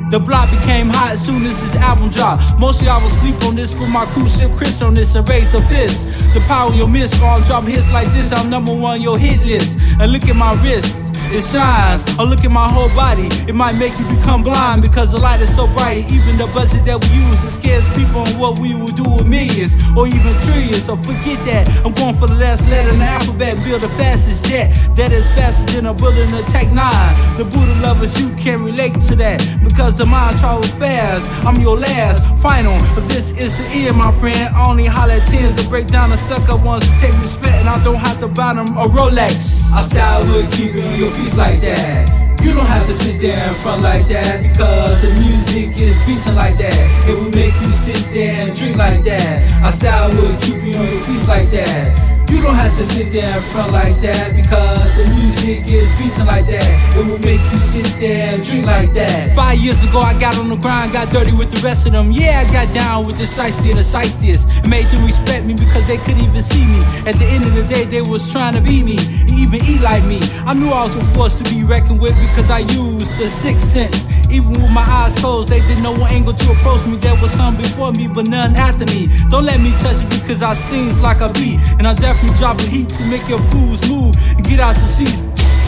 The block became hot as soon as his album dropped. Mostly I was sleep on this with my crew, sip Chris on this and raise a fist. The power you'll miss, all drop hits like this, I'm #1 your hit list. And look at my wrist, it shines. Or look at my whole body, it might make you become blind because the light is so bright. Even the budget that we use, it scares people on what we will do with millions or even trillions. So forget that, I'm going for the last letter in the alphabet. Build the fastest jet that is faster than a bullet in a Tech 9. The Buddha lovers, you can relate to that because the mind travels fast. I'm your last, final. This is the end, my friend. I only holler at tens to break down the stuck up ones to take respect, and I don't have to buy them a Rolex. I style would keep it on your feet like that. You don't have to sit there in front like that because the music is beating like that. It will make you sit there and drink like that. I style would keep you on your feet like that. You don't have to sit there in front like that because the music is beating like that. It will make you sit there and drink like that. 5 years ago I got on the grind, got dirty with the rest of them. Yeah, I got down with the shiestiest. It made them respect me because they couldn't even see me. At the end of the day they was trying to beat me, even eat like me. I knew I was forced to be reckoned with because I used the sixth sense. Even with my eyes closed, they didn't know what angle to approach me. There was some before me, but none after me. Don't let me touch it because I stings like a bee. And I definitely drop the heat to make your fools move and get out your seats.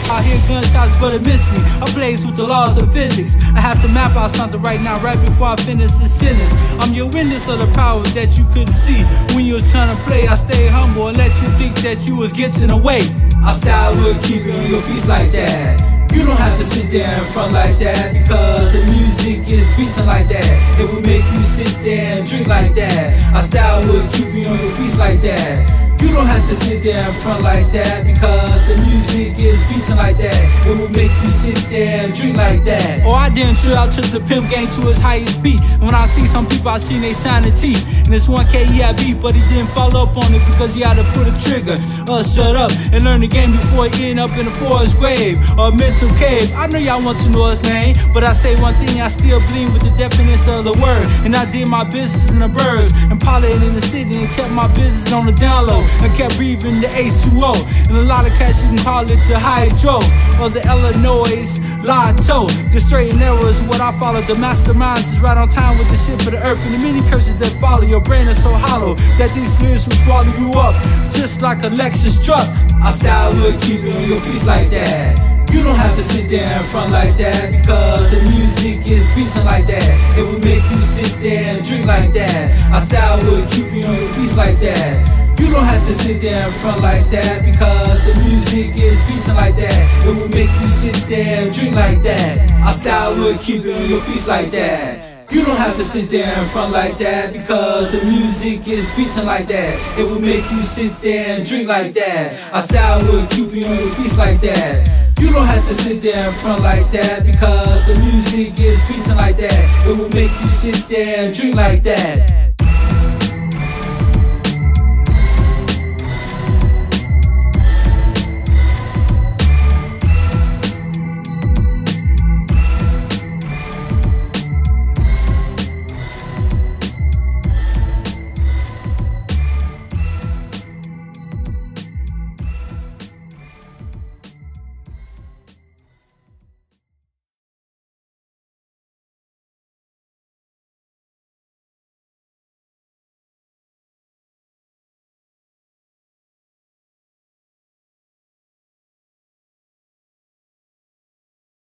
I hear gunshots, but it miss me. I blaze with the laws of physics. I have to map out something right now, right before I finish this sentence. I'm your witness of the power that you couldn't see when you was trying to play. I stay humble and let you think that you was getting away. I style would keep you on your feet like that. You don't have to sit there in front like that because the music is beating like that. It will make you sit there and drink like that. I style would keep you on your feet like that. You don't have to sit there in front like that because the music is beating like that. It will make you sit there and drink like that. Or I didn't chill out to the pimp game to its highest beat. And when I see some people, I seen they shining teeth. And this 1K he had beat, but he didn't follow up on it because he had to pull the trigger. Shut up and learn the game before he end up in the forest grave or mental cave. I know y'all want to know his name, but I say one thing, I still believe with the definition of the word. And I did my business in the birds and piloted in the city and kept my business on the down low. I kept breathing the H2O, and a lot of cats you can call it the hydro or the Illinois lotto. The straight and narrow is what I follow. The masterminds is right on time with the shit for the earth, and the many curses that follow. Your brain is so hollow that these lyrics will swallow you up just like a Lexus truck. I style would keep you on your feet like that. You don't have to sit there in front like that because the music is beating like that. It will make you sit there and drink like that. I style would keep you on your feet like that. You don't have to sit there in front like that because the music is beating like that. It will make you sit there and drink like that. I style would keep you on your feet like that. You don't have to sit there in front like that because the music is beating like that. It will make you sit there and drink like that. I style would keep you on your feet like that. You don't have to sit there in front like that because the music is beating like that. It will make you sit there and drink like that.